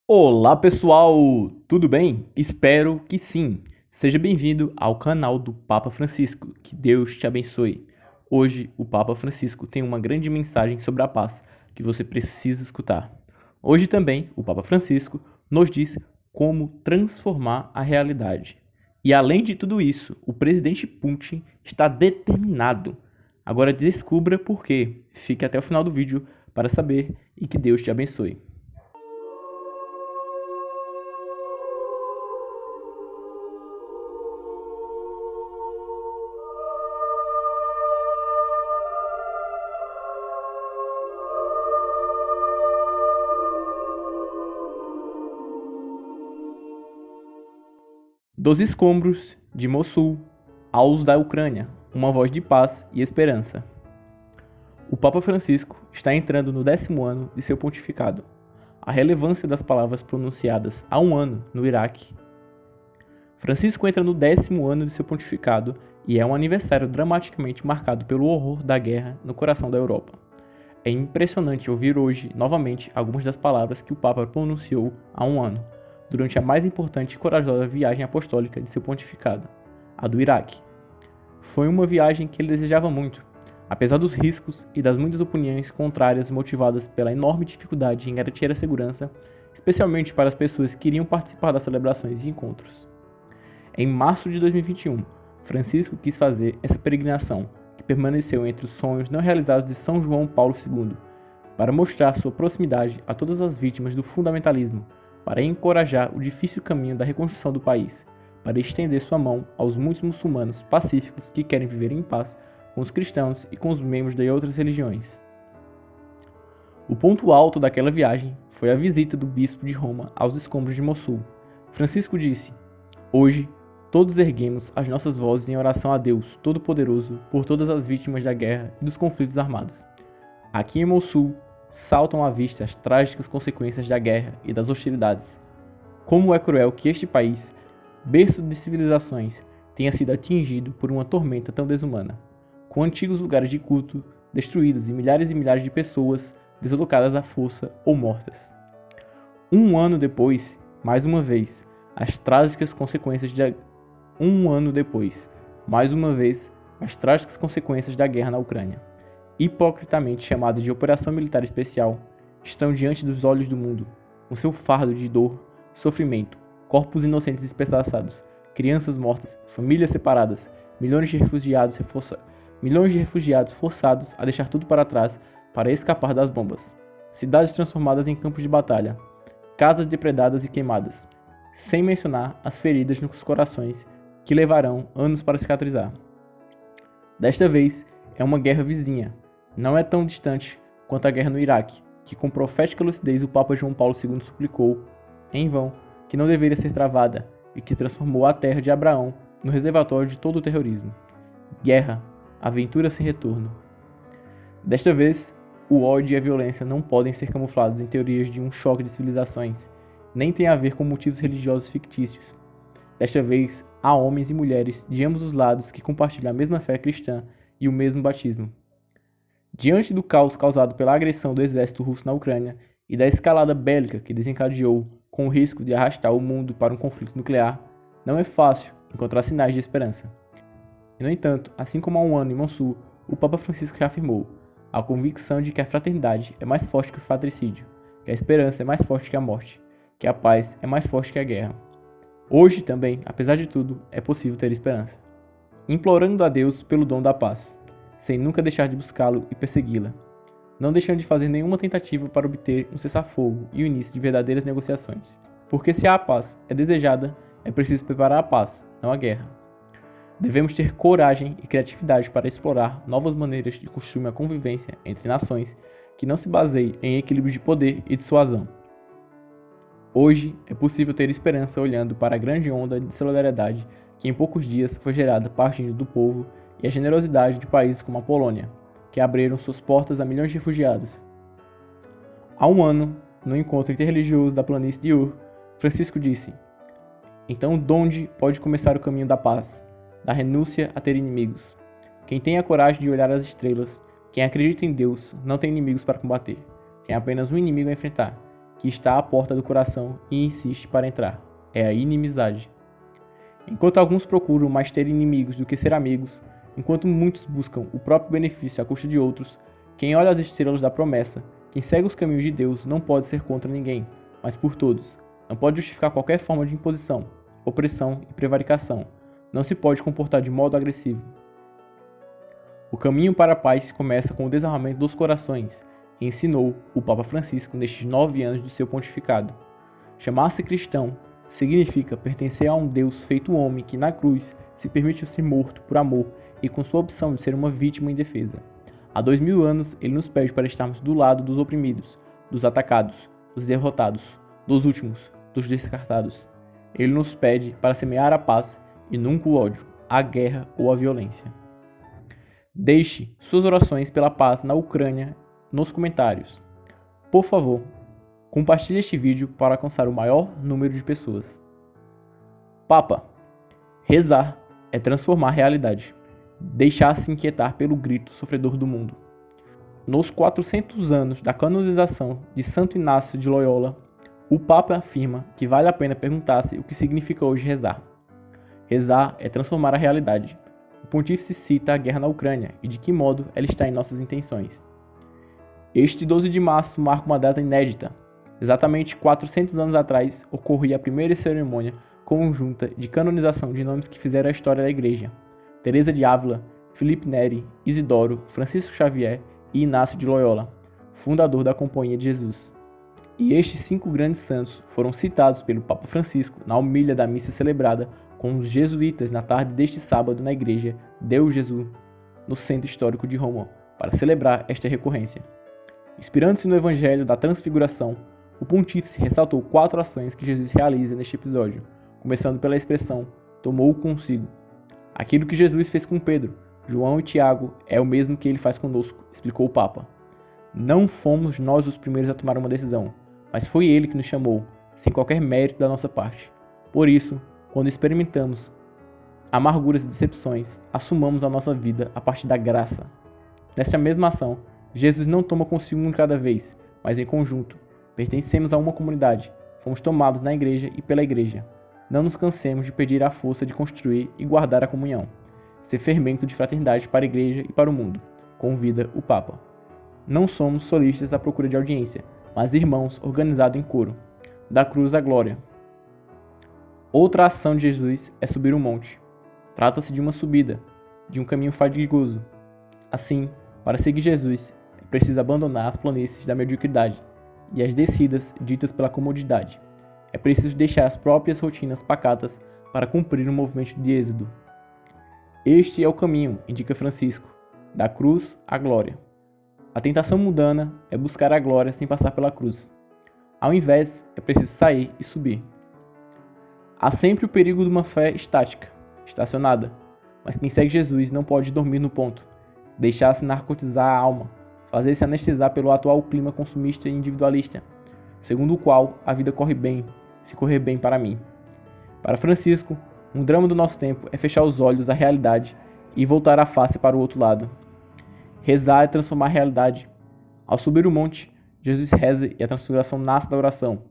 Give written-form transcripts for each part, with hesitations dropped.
Olá pessoal, tudo bem? Espero que sim. Seja bem-vindo ao canal do Papa Francisco. Que Deus te abençoe. Hoje o Papa Francisco tem uma grande mensagem sobre a paz que você precisa escutar. Hoje também o Papa Francisco nos diz como transformar a realidade. E além de tudo isso, o presidente Putin está determinado. Agora descubra por quê. Fique até o final do vídeo para saber e que Deus te abençoe. Dos escombros de Mossul aos da Ucrânia, uma voz de paz e esperança. O Papa Francisco está entrando no 10º ano de seu pontificado. A relevância das palavras pronunciadas há um ano no Iraque. Francisco entra no 10º ano de seu pontificado e é um aniversário dramaticamente marcado pelo horror da guerra no coração da Europa. É impressionante ouvir hoje, novamente, algumas das palavras que o Papa pronunciou há um ano, durante a mais importante e corajosa viagem apostólica de seu pontificado, a do Iraque. Foi uma viagem que ele desejava muito, apesar dos riscos e das muitas opiniões contrárias motivadas pela enorme dificuldade em garantir a segurança, especialmente para as pessoas que iriam participar das celebrações e encontros. Em março de 2021, Francisco quis fazer essa peregrinação, que permaneceu entre os sonhos não realizados de São João Paulo II, para mostrar sua proximidade a todas as vítimas do fundamentalismo, para encorajar o difícil caminho da reconstrução do país, para estender sua mão aos muitos muçulmanos pacíficos que querem viver em paz com os cristãos e com os membros de outras religiões. O ponto alto daquela viagem foi a visita do bispo de Roma aos escombros de Mossul. Francisco disse: "Hoje, todos erguemos as nossas vozes em oração a Deus Todo-Poderoso por todas as vítimas da guerra e dos conflitos armados. Aqui em Mossul, saltam à vista as trágicas consequências da guerra e das hostilidades. Como é cruel que este país, berço de civilizações, tenha sido atingido por uma tormenta tão desumana, com antigos lugares de culto destruídos e milhares de pessoas deslocadas à força ou mortas. Um ano depois, mais uma vez, as trágicas consequências da guerra na Ucrânia, hipocritamente chamada de Operação Militar Especial, estão diante dos olhos do mundo, com seu fardo de dor, sofrimento, corpos inocentes despedaçados, crianças mortas, famílias separadas, milhões de refugiados forçados a deixar tudo para trás para escapar das bombas, cidades transformadas em campos de batalha, casas depredadas e queimadas, sem mencionar as feridas nos corações que levarão anos para cicatrizar. Desta vez, é uma guerra vizinha. Não é tão distante quanto a guerra no Iraque, que com profética lucidez o Papa João Paulo II suplicou, em vão, que não deveria ser travada e que transformou a terra de Abraão no reservatório de todo o terrorismo. Guerra, aventura sem retorno. Desta vez, o ódio e a violência não podem ser camuflados em teorias de um choque de civilizações, nem tem a ver com motivos religiosos fictícios. Desta vez, há homens e mulheres de ambos os lados que compartilham a mesma fé cristã e o mesmo batismo. Diante do caos causado pela agressão do exército russo na Ucrânia e da escalada bélica que desencadeou com o risco de arrastar o mundo para um conflito nuclear, não é fácil encontrar sinais de esperança. E, no entanto, assim como há um ano em Mossul, o Papa Francisco reafirmou a convicção de que a fraternidade é mais forte que o fratricídio, que a esperança é mais forte que a morte, que a paz é mais forte que a guerra. Hoje também, apesar de tudo, é possível ter esperança. Implorando a Deus pelo dom da paz, sem nunca deixar de buscá-lo e persegui-la, não deixando de fazer nenhuma tentativa para obter um cessar-fogo e o início de verdadeiras negociações. Porque se a paz é desejada, é preciso preparar a paz, não a guerra. Devemos ter coragem e criatividade para explorar novas maneiras de construir uma convivência entre nações que não se baseie em equilíbrios de poder e dissuasão. Hoje é possível ter esperança olhando para a grande onda de solidariedade que em poucos dias foi gerada partindo do povo e a generosidade de países como a Polônia, que abriram suas portas a milhões de refugiados. Há um ano, no encontro interreligioso da planície de Ur, Francisco disse: "Então, donde pode começar o caminho da paz, da renúncia a ter inimigos? Quem tem a coragem de olhar as estrelas, quem acredita em Deus, não tem inimigos para combater, tem apenas um inimigo a enfrentar, que está à porta do coração e insiste para entrar. É a inimizade. Enquanto alguns procuram mais ter inimigos do que ser amigos, enquanto muitos buscam o próprio benefício à custa de outros, quem olha as estrelas da promessa, quem segue os caminhos de Deus não pode ser contra ninguém, mas por todos. Não pode justificar qualquer forma de imposição, opressão e prevaricação. Não se pode comportar de modo agressivo. O caminho para a paz começa com o desarmamento dos corações, ensinou o Papa Francisco nestes 9 anos do seu pontificado. Chamar-se cristão significa pertencer a um Deus feito homem que na cruz se permitiu ser morto por amor e com sua opção de ser uma vítima indefesa. Há 2000 anos ele nos pede para estarmos do lado dos oprimidos, dos atacados, dos derrotados, dos últimos, dos descartados. Ele nos pede para semear a paz e nunca o ódio, a guerra ou a violência. Deixe suas orações pela paz na Ucrânia nos comentários. Por favor, compartilhe este vídeo para alcançar o maior número de pessoas. Papa: rezar é transformar a realidade. Deixar-se inquietar pelo grito sofredor do mundo. Nos 400 anos da canonização de Santo Inácio de Loyola, o Papa afirma que vale a pena perguntar-se o que significa hoje rezar. Rezar é transformar a realidade. O pontífice cita a guerra na Ucrânia e de que modo ela está em nossas intenções. Este 12 de março marca uma data inédita. Exatamente 400 anos atrás ocorria a primeira cerimônia conjunta de canonização de nomes que fizeram a história da Igreja: Teresa de Ávila, Felipe Neri, Isidoro, Francisco Xavier e Inácio de Loyola, fundador da Companhia de Jesus. E estes 5 grandes santos foram citados pelo Papa Francisco na homilia da missa celebrada com os jesuítas na tarde deste sábado na igreja Deus Jesus, no centro histórico de Roma, para celebrar esta recorrência. Inspirando-se no Evangelho da Transfiguração, o pontífice ressaltou 4 ações que Jesus realiza neste episódio, começando pela expressão "tomou-o consigo". Aquilo que Jesus fez com Pedro, João e Tiago é o mesmo que ele faz conosco, explicou o Papa. Não fomos nós os primeiros a tomar uma decisão, mas foi ele que nos chamou, sem qualquer mérito da nossa parte. Por isso, quando experimentamos amarguras e decepções, assumamos a nossa vida a partir da graça. Nesta mesma ação, Jesus não toma consigo um de cada vez, mas em conjunto. Pertencemos a uma comunidade, fomos tomados na igreja e pela igreja. Não nos cansemos de pedir a força de construir e guardar a comunhão, ser fermento de fraternidade para a igreja e para o mundo, convida o Papa. Não somos solistas à procura de audiência, mas irmãos organizados em coro, da cruz à glória. Outra ação de Jesus é subir um monte. Trata-se de uma subida, de um caminho fadigoso. Assim, para seguir Jesus, é preciso abandonar as planícies da mediocridade e as descidas ditas pela comodidade. É preciso deixar as próprias rotinas pacatas para cumprir o movimento de êxodo. Este é o caminho, indica Francisco, da cruz à glória. A tentação mundana é buscar a glória sem passar pela cruz. Ao invés, é preciso sair e subir. Há sempre o perigo de uma fé estática, estacionada, mas quem segue Jesus não pode dormir no ponto, deixar-se narcotizar a alma, fazer-se anestesiar pelo atual clima consumista e individualista, segundo o qual a vida corre bem, se correr bem para mim. Para Francisco, um drama do nosso tempo é fechar os olhos à realidade e voltar a face para o outro lado. Rezar é transformar a realidade. Ao subir o monte, Jesus reza e a transfiguração nasce da oração.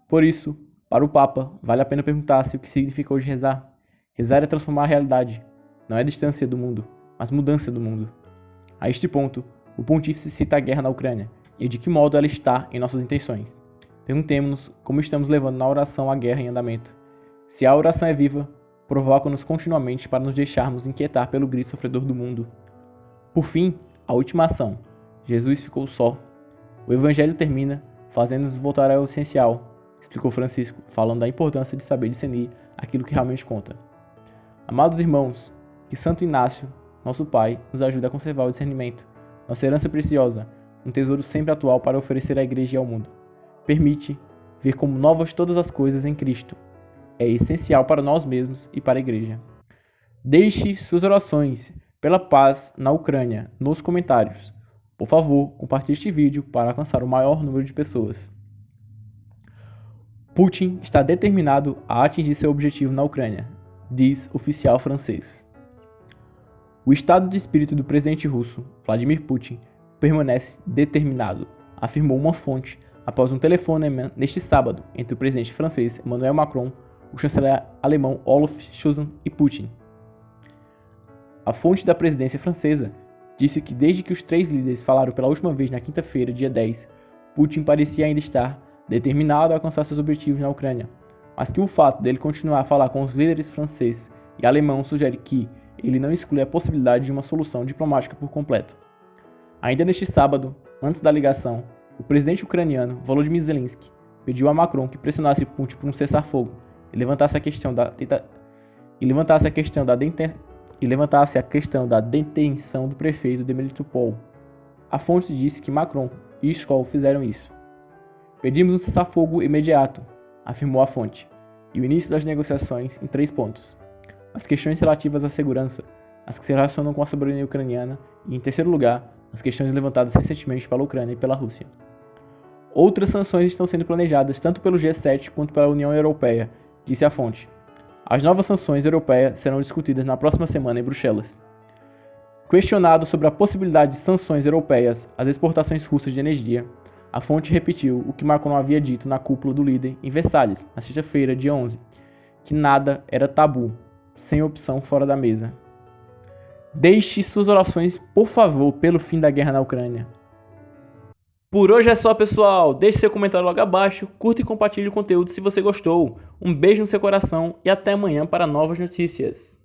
Por isso, para o Papa, vale a pena perguntar-se o que significa hoje rezar. Rezar é transformar a realidade. Não é distância do mundo, mas mudança do mundo. A este ponto, o pontífice cita a guerra na Ucrânia e de que modo ela está em nossas intenções. Perguntemos-nos como estamos levando na oração a guerra em andamento. Se a oração é viva, provoca-nos continuamente para nos deixarmos inquietar pelo grito sofredor do mundo. Por fim, a última ação. Jesus ficou só. O Evangelho termina fazendo-nos voltar ao essencial, explicou Francisco, falando da importância de saber discernir aquilo que realmente conta. Amados irmãos, que Santo Inácio, nosso Pai, nos ajude a conservar o discernimento, nossa herança preciosa, um tesouro sempre atual para oferecer à Igreja e ao mundo. Permite ver como novas todas as coisas em Cristo. É essencial para nós mesmos e para a Igreja. Deixe suas orações pela paz na Ucrânia nos comentários. Por favor, compartilhe este vídeo para alcançar o maior número de pessoas. Putin está determinado a atingir seu objetivo na Ucrânia, diz oficial francês. O estado de espírito do presidente russo, Vladimir Putin, permanece determinado, afirmou uma fonte após um telefonema neste sábado entre o presidente francês Emmanuel Macron, o chanceler alemão Olaf Scholz e Putin. A fonte da presidência francesa disse que desde que os três líderes falaram pela última vez na quinta-feira, dia 10, Putin parecia ainda estar determinado a alcançar seus objetivos na Ucrânia, mas que o fato dele continuar a falar com os líderes francês e alemão sugere que ele não exclui a possibilidade de uma solução diplomática por completo. Ainda neste sábado, antes da ligação, o presidente ucraniano Volodymyr Zelensky pediu a Macron que pressionasse Putin por um cessar-fogo e levantasse a questão da detenção do prefeito de Melitopol. A fonte disse que Macron e Scholz fizeram isso. Pedimos um cessar-fogo imediato, afirmou a fonte, e o início das negociações em 3 pontos. As questões relativas à segurança, as que se relacionam com a soberania ucraniana e, em terceiro lugar, as questões levantadas recentemente pela Ucrânia e pela Rússia. Outras sanções estão sendo planejadas tanto pelo G7 quanto pela União Europeia, disse a fonte. As novas sanções europeias serão discutidas na próxima semana em Bruxelas. Questionado sobre a possibilidade de sanções europeias às exportações russas de energia, a fonte repetiu o que Macron havia dito na cúpula do líder em Versalhes, na sexta-feira, dia 11, que nada era tabu, sem opção fora da mesa. Deixe suas orações, por favor, pelo fim da guerra na Ucrânia. Por hoje é só, pessoal. Deixe seu comentário logo abaixo, curta e compartilhe o conteúdo se você gostou. Um beijo no seu coração e até amanhã para novas notícias.